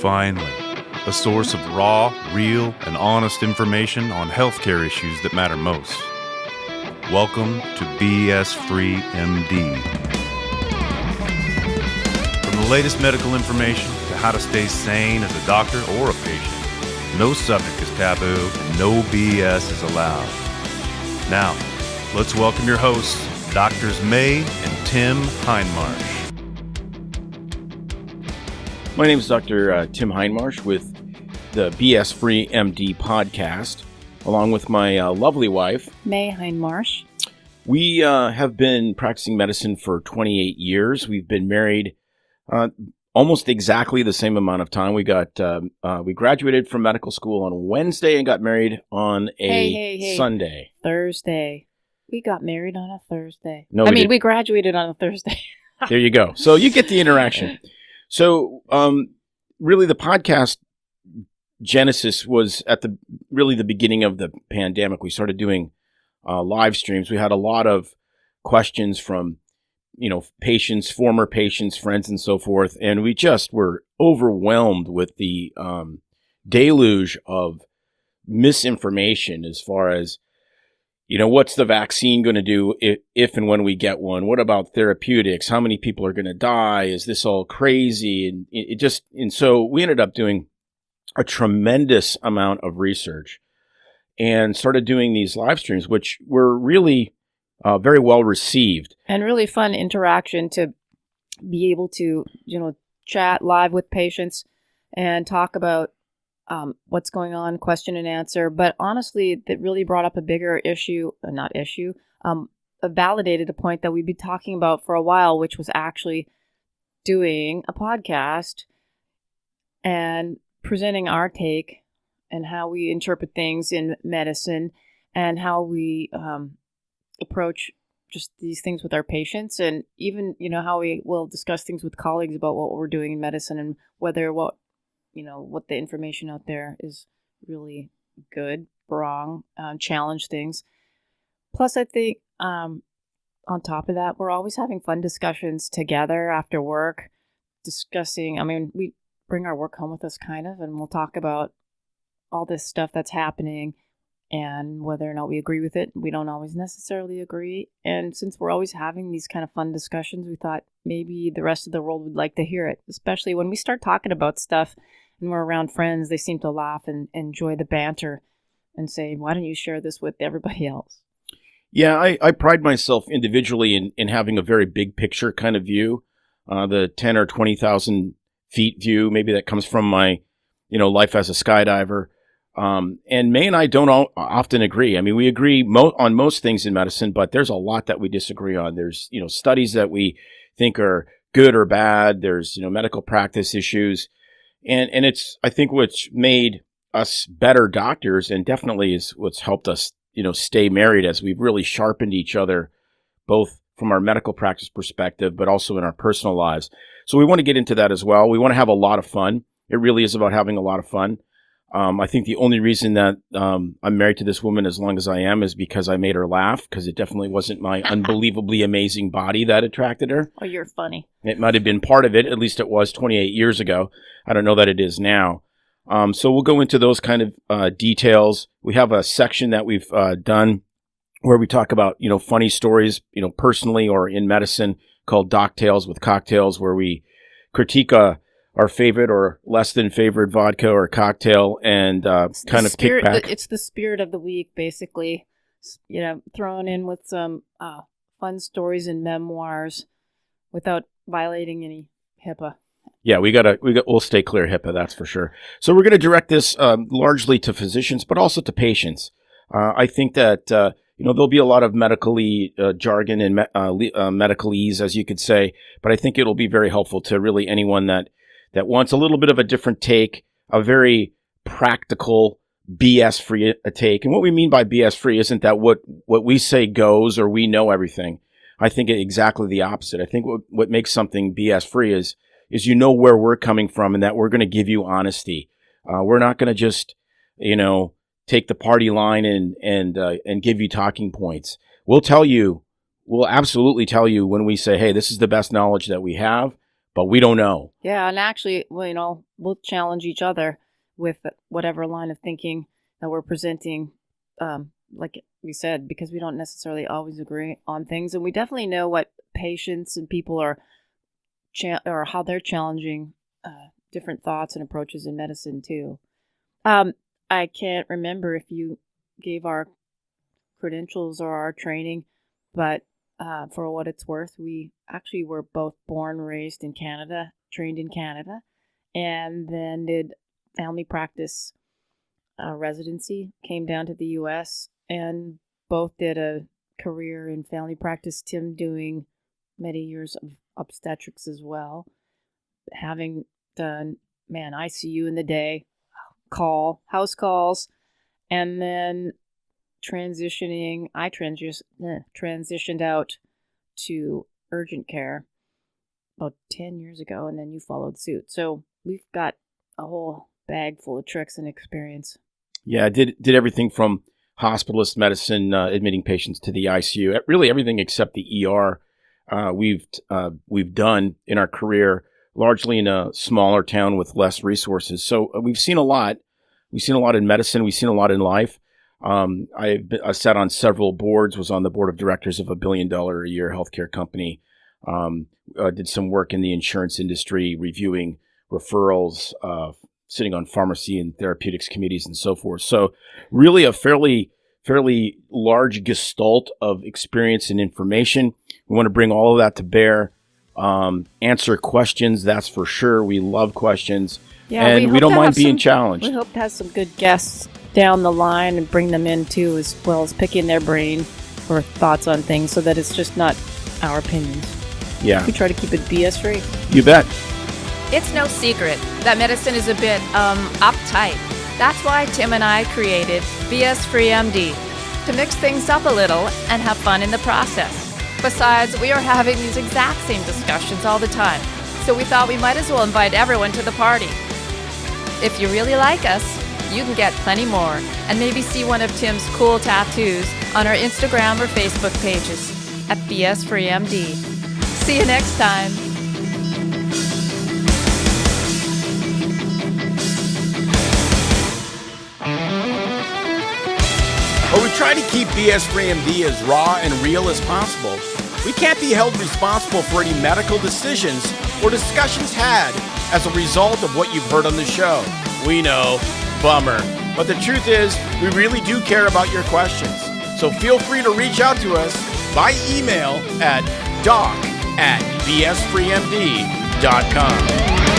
finally, a source of raw, real, and honest information on healthcare issues that matter most. Welcome to BS Free MD. From the latest medical information to how to stay sane as a doctor or a patient, no subject is taboo and no BS is allowed. Now, let's welcome your hosts, Drs. May and Tim Hindmarsh. My name is Dr. Tim Hindmarsh with the BS Free MD podcast, along with my lovely wife, May Hindmarsh. We have been practicing medicine for 28 years. We've been married almost exactly the same amount of time. We graduated from medical school on Wednesday and got married on a Sunday. Thursday. We got married on a Thursday. No, we graduated on a Thursday. There you go. So you get the interaction. So really the podcast genesis was at the beginning of the pandemic. We started doing live streams. We had a lot of questions from, patients, former patients, friends, and so forth. And we just were overwhelmed with the deluge of misinformation as far as, what's the vaccine going to do if and when we get one? What about therapeutics? How many people are going to die? Is this all crazy? And so we ended up doing a tremendous amount of research and started doing these live streams, which were really very well received. And really fun interaction to be able to, chat live with patients and talk about what's going on, question and answer. But honestly, that really brought up a bigger validated a point that we'd been talking about for a while, which was actually doing a podcast and presenting our take and how we interpret things in medicine and how we approach just these things with our patients, and even, how we will discuss things with colleagues about what we're doing in medicine and whether what the information out there is really good, wrong, challenge things. Plus, I think on top of that, we're always having fun discussions together after work, discussing, we bring our work home with us kind of, and we'll talk about all this stuff that's happening and whether or not we agree with it. We don't always necessarily agree. And since we're always having these kind of fun discussions, we thought maybe the rest of the world would like to hear it, especially when we start talking about stuff and we're around friends. They seem to laugh and enjoy the banter and say, why don't you share this with everybody else? Yeah, I pride myself individually in having a very big picture kind of view, the 10 or 20,000 feet view. Maybe that comes from my, life as a skydiver. And May and I don't often agree. We agree on most things in medicine, but there's a lot that we disagree on. There's, studies that we think are good or bad. There's, medical practice issues. And it's, I think, what's made us better doctors, and definitely is what's helped us, stay married, as we've really sharpened each other, both from our medical practice perspective, but also in our personal lives. So we want to get into that as well. We want to have a lot of fun. It really is about having a lot of fun. I think the only reason that I'm married to this woman as long as I am is because I made her laugh, because it definitely wasn't my unbelievably amazing body that attracted her. Oh, you're funny. It might have been part of it. At least it was 28 years ago. I don't know that it is now. So we'll go into those kind of details. We have a section that we've done where we talk about, funny stories, personally or in medicine, called Doc Tales with Cocktails, where we critique our favorite or less than favorite vodka or cocktail and kind of kick back. It's the spirit of the week, basically, thrown in with some fun stories and memoirs without violating any HIPAA. Yeah, we'll stay clear HIPAA, that's for sure. So we're going to direct this largely to physicians, but also to patients. I think that there'll be a lot of medically jargon and medicalese, as you could say, but I think it'll be very helpful to really anyone that wants a little bit of a different take, a very practical, BS-free take. And what we mean by BS-free isn't that what we say goes or we know everything. I think exactly the opposite. I think what makes something BS-free is where we're coming from, and that we're going to give you honesty. We're not going to just, take the party line and give you talking points. We'll absolutely tell you when we say, hey, this is the best knowledge that we have, but we don't know. Yeah, and actually, well, we'll challenge each other with whatever line of thinking that we're presenting. Like we said, because we don't necessarily always agree on things, and we definitely know what patients and people are, or how they're challenging different thoughts and approaches in medicine too. I can't remember if you gave our credentials or our training, but for what it's worth, we actually were both born, raised in Canada, trained in Canada, and then did family practice residency, came down to the U.S., and both did a career in family practice, Tim doing many years of obstetrics as well, having done, ICU in the day, house calls, and then I transitioned out to urgent care about 10 years ago, and then you followed suit. So we've got a whole bag full of tricks and experience. Yeah, I did everything from hospitalist medicine, admitting patients to the ICU, really everything except the ER. We've done in our career, largely in a smaller town with less resources. So we've seen a lot. We've seen a lot in medicine. We've seen a lot in life. I sat on several boards, was on the board of directors of $1 billion a year healthcare company. Did some work in the insurance industry, reviewing referrals, sitting on pharmacy and therapeutics committees and so forth. So really a fairly large gestalt of experience and information. We want to bring all of that to bear, answer questions, that's for sure. We love questions. Yeah, and we don't mind being challenged. We hope to have some good guests down the line and bring them in too, as well as picking their brain for thoughts on things, so that it's just not our opinions. Yeah. We try to keep it BS free. You bet. It's no secret that medicine is a bit uptight. That's why Tim and I created BS Free MD, to mix things up a little and have fun in the process. Besides, we are having these exact same discussions all the time, so we thought we might as well invite everyone to the party. If you really like us, you can get plenty more and maybe see one of Tim's cool tattoos on our Instagram or Facebook pages at BS Free MD. See you next time. While we try to keep BS Free MD as raw and real as possible, we can't be held responsible for any medical decisions or discussions had as a result of what you've heard on the show. We know, bummer. But the truth is, we really do care about your questions. So feel free to reach out to us by email at doc@bsfreemd.com.